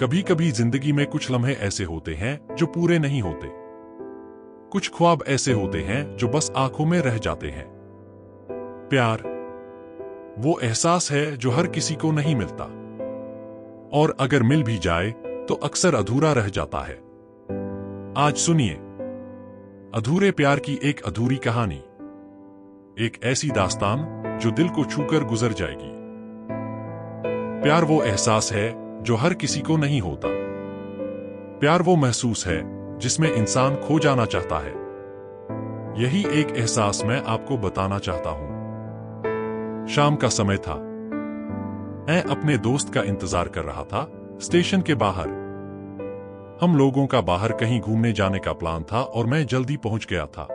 कभी कभी जिंदगी में कुछ लम्हे ऐसे होते हैं जो पूरे नहीं होते। कुछ ख्वाब ऐसे होते हैं जो बस आंखों में रह जाते हैं। प्यार वो एहसास है जो हर किसी को नहीं मिलता, और अगर मिल भी जाए तो अक्सर अधूरा रह जाता है। आज सुनिए अधूरे प्यार की एक अधूरी कहानी, एक ऐसी दास्तान जो दिल को छूकर गुजर जाएगी। प्यार वो एहसास है जो हर किसी को नहीं होता। प्यार वो महसूस है जिसमें इंसान खो जाना चाहता है। यही एक एहसास मैं आपको बताना चाहता हूं। शाम का समय था। मैं अपने दोस्त का इंतजार कर रहा था स्टेशन के बाहर। हम लोगों का बाहर कहीं घूमने जाने का प्लान था और मैं जल्दी पहुंच गया था।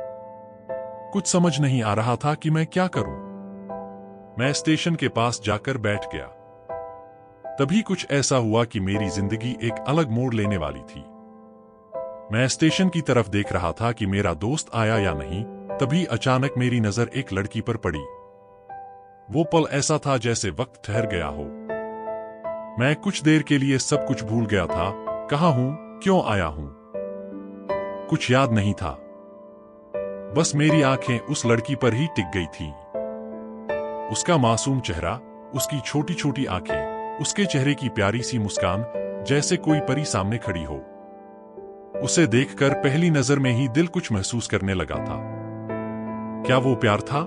कुछ समझ नहीं आ रहा था कि मैं क्या करूं। मैं स्टेशन के पास जाकर बैठ गया। तभी कुछ ऐसा हुआ कि मेरी जिंदगी एक अलग मोड़ लेने वाली थी। मैं स्टेशन की तरफ देख रहा था कि मेरा दोस्त आया या नहीं, तभी अचानक मेरी नजर एक लड़की पर पड़ी। वो पल ऐसा था जैसे वक्त ठहर गया हो। मैं कुछ देर के लिए सब कुछ भूल गया था। कहाँ हूं, क्यों आया हूं, कुछ याद नहीं था। बस मेरी आंखें उस लड़की पर ही टिक गई थीं। उसका मासूम चेहरा, उसकी छोटी छोटी आंखें, उसके चेहरे की प्यारी सी मुस्कान, जैसे कोई परी सामने खड़ी हो। उसे देखकर पहली नजर में ही दिल कुछ महसूस करने लगा था। क्या वो प्यार था?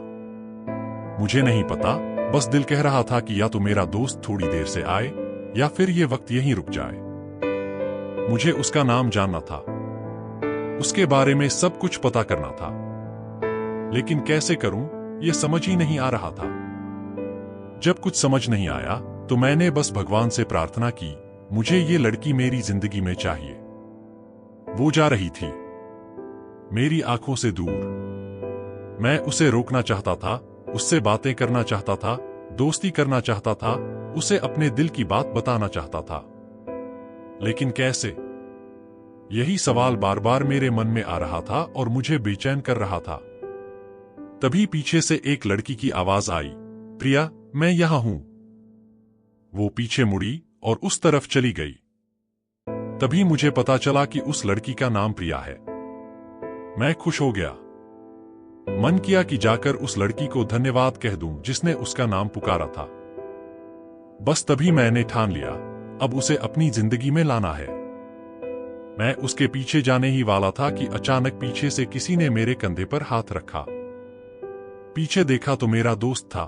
मुझे नहीं पता। बस दिल कह रहा था कि या तो मेरा दोस्त थोड़ी देर से आए या फिर ये वक्त यहीं रुक जाए। मुझे उसका नाम जानना था, उसके बारे में सब कुछ पता करना था, लेकिन कैसे करूं ये समझ ही नहीं आ रहा था। जब कुछ समझ नहीं आया तो मैंने बस भगवान से प्रार्थना की, मुझे ये लड़की मेरी जिंदगी में चाहिए। वो जा रही थी मेरी आंखों से दूर। मैं उसे रोकना चाहता था, उससे बातें करना चाहता था, दोस्ती करना चाहता था, उसे अपने दिल की बात बताना चाहता था, लेकिन कैसे? यही सवाल बार बार मेरे मन में आ रहा था और मुझे बेचैन कर रहा था। तभी पीछे से एक लड़की की आवाज आई, प्रिया, मैं यहां हूं। वो पीछे मुड़ी और उस तरफ चली गई। तभी मुझे पता चला कि उस लड़की का नाम प्रिया है। मैं खुश हो गया। मन किया कि जाकर उस लड़की को धन्यवाद कह दूं जिसने उसका नाम पुकारा था। बस तभी मैंने ठान लिया, अब उसे अपनी जिंदगी में लाना है। मैं उसके पीछे जाने ही वाला था कि अचानक पीछे से किसी ने मेरे कंधे पर हाथ रखा। पीछे देखा तो मेरा दोस्त था।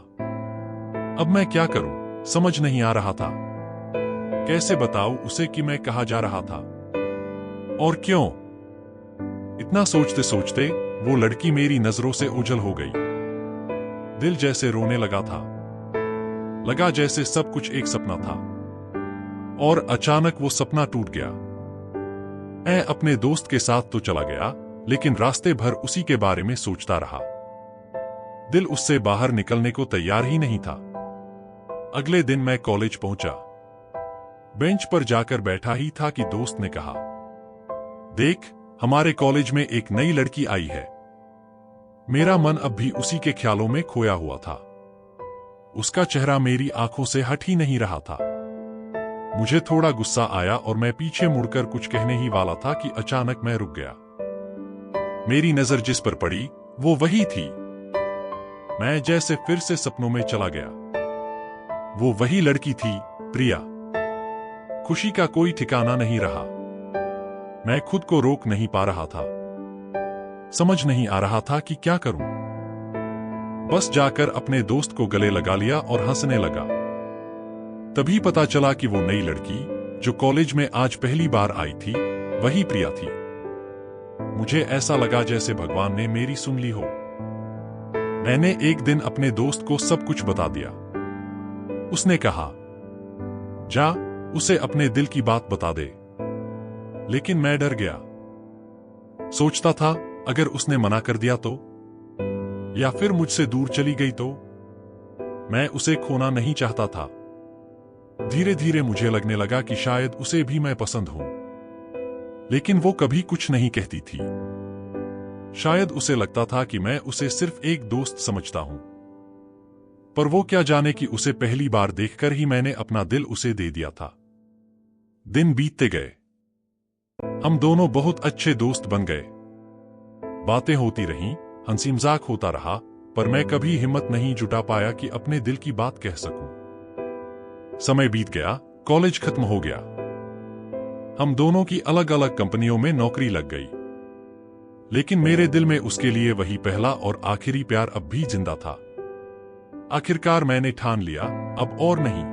अब मैं क्या करूं, समझ नहीं आ रहा था। कैसे बताऊं उसे कि मैं कहां जा रहा था और क्यों? इतना सोचते सोचते वो लड़की मेरी नजरों से ओझल हो गई। दिल जैसे रोने लगा था। लगा जैसे सब कुछ एक सपना था, और अचानक वो सपना टूट गया। मैं अपने दोस्त के साथ तो चला गया, लेकिन रास्ते भर उसी के बारे में सोचता रहा। दिल उससे बाहर निकलने को तैयार ही नहीं था। अगले दिन मैं कॉलेज पहुंचा। बेंच पर जाकर बैठा ही था कि दोस्त ने कहा, देख, हमारे कॉलेज में एक नई लड़की आई है। मेरा मन अब भी उसी के ख्यालों में खोया हुआ था। उसका चेहरा मेरी आंखों से हट ही नहीं रहा था। मुझे थोड़ा गुस्सा आया और मैं पीछे मुड़कर कुछ कहने ही वाला था कि अचानक मैं रुक गया। मेरी नजर जिस पर पड़ी वो वही थी। मैं जैसे फिर से सपनों में चला गया। वो वही लड़की थी, प्रिया। खुशी का कोई ठिकाना नहीं रहा। मैं खुद को रोक नहीं पा रहा था। समझ नहीं आ रहा था कि क्या करूं। बस जाकर अपने दोस्त को गले लगा लिया और हंसने लगा। तभी पता चला कि वो नई लड़की जो कॉलेज में आज पहली बार आई थी, वही प्रिया थी। मुझे ऐसा लगा जैसे भगवान ने मेरी सुन ली हो। मैंने एक दिन अपने दोस्त को सब कुछ बता दिया। उसने कहा, जा, उसे अपने दिल की बात बता दे। लेकिन मैं डर गया। सोचता था अगर उसने मना कर दिया तो, या फिर मुझसे दूर चली गई तो। मैं उसे खोना नहीं चाहता था। धीरे धीरे मुझे लगने लगा कि शायद उसे भी मैं पसंद हूं, लेकिन वो कभी कुछ नहीं कहती थी। शायद उसे लगता था कि मैं उसे सिर्फ एक दोस्त समझता हूं। पर वो क्या जाने कि उसे पहली बार देखकर ही मैंने अपना दिल उसे दे दिया था। दिन बीतते गए। हम दोनों बहुत अच्छे दोस्त बन गए। बातें होती रहीं, हंसी मजाक होता रहा, पर मैं कभी हिम्मत नहीं जुटा पाया कि अपने दिल की बात कह सकूं। समय बीत गया, कॉलेज खत्म हो गया। हम दोनों की अलग अलग कंपनियों में नौकरी लग गई, लेकिन मेरे दिल में उसके लिए वही पहला और आखिरी प्यार अब भी जिंदा था। आखिरकार मैंने ठान लिया, अब और नहीं।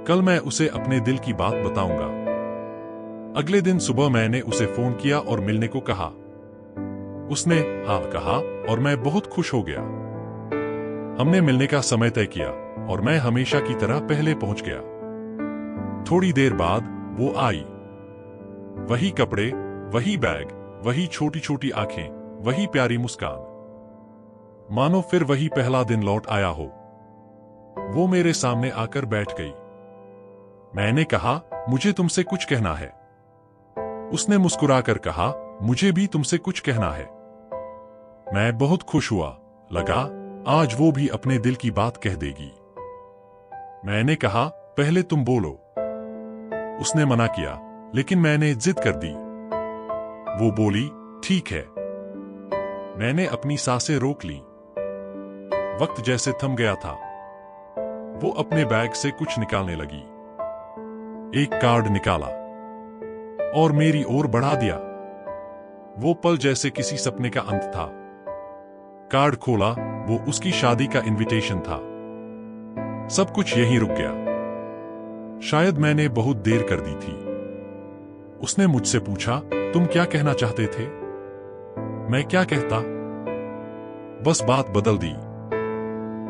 कल मैं उसे अपने दिल की बात बताऊंगा। अगले दिन सुबह मैंने उसे फोन किया और मिलने को कहा। उसने हाँ कहा और मैं बहुत खुश हो गया। हमने मिलने का समय तय किया और मैं हमेशा की तरह पहले पहुंच गया। थोड़ी देर बाद वो आई। वही कपड़े, वही बैग, वही छोटी छोटी आंखें, वही प्यारी मुस्कान, मानो फिर वही पहला दिन लौट आया हो। वो मेरे सामने आकर बैठ गई। मैंने कहा, मुझे तुमसे कुछ कहना है। उसने मुस्कुराकर कहा, मुझे भी तुमसे कुछ कहना है। मैं बहुत खुश हुआ, लगा आज वो भी अपने दिल की बात कह देगी। मैंने कहा, पहले तुम बोलो। उसने मना किया, लेकिन मैंने जिद कर दी। वो बोली, ठीक है। मैंने अपनी सांसें रोक ली। वक्त जैसे थम गया था। वो अपने बैग से कुछ निकालने लगी। एक कार्ड निकाला और मेरी ओर बढ़ा दिया। वो पल जैसे किसी सपने का अंत था। कार्ड खोला, वो उसकी शादी का इनविटेशन था। सब कुछ यहीं रुक गया। शायद मैंने बहुत देर कर दी थी। उसने मुझसे पूछा, तुम क्या कहना चाहते थे? मैं क्या कहता? बस बात बदल दी।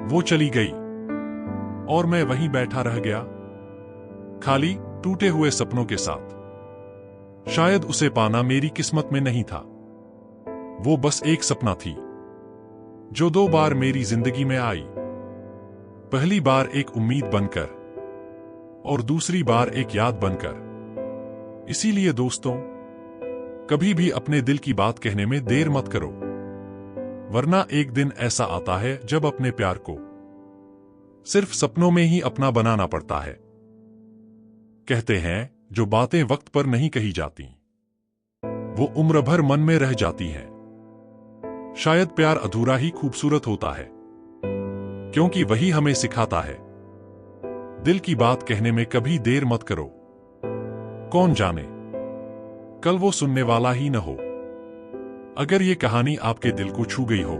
वो चली गई और मैं वहीं बैठा रह गया, खाली, टूटे हुए सपनों के साथ। शायद उसे पाना मेरी किस्मत में नहीं था। वो बस एक सपना थी, जो 2 बार मेरी जिंदगी में आई। पहली बार एक उम्मीद बनकर और दूसरी बार एक याद बनकर। इसीलिए दोस्तों, कभी भी अपने दिल की बात कहने में देर मत करो, वरना एक दिन ऐसा आता है जब अपने प्यार को सिर्फ सपनों में ही अपना बनाना पड़ता है। कहते हैं, जो बातें वक्त पर नहीं कही जाती, वो उम्र भर मन में रह जाती हैं। शायद प्यार अधूरा ही खूबसूरत होता है, क्योंकि वही हमें सिखाता है, दिल की बात कहने में कभी देर मत करो। कौन जाने, कल वो सुनने वाला ही न हो। अगर ये कहानी आपके दिल को छू गई हो,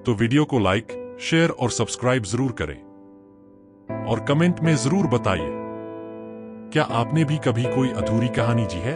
तो वीडियो को लाइक, शेयर और सब्सक्राइब जरूर करें और कमेंट में जरूर बताइए, क्या आपने भी कभी कोई अधूरी कहानी जी है?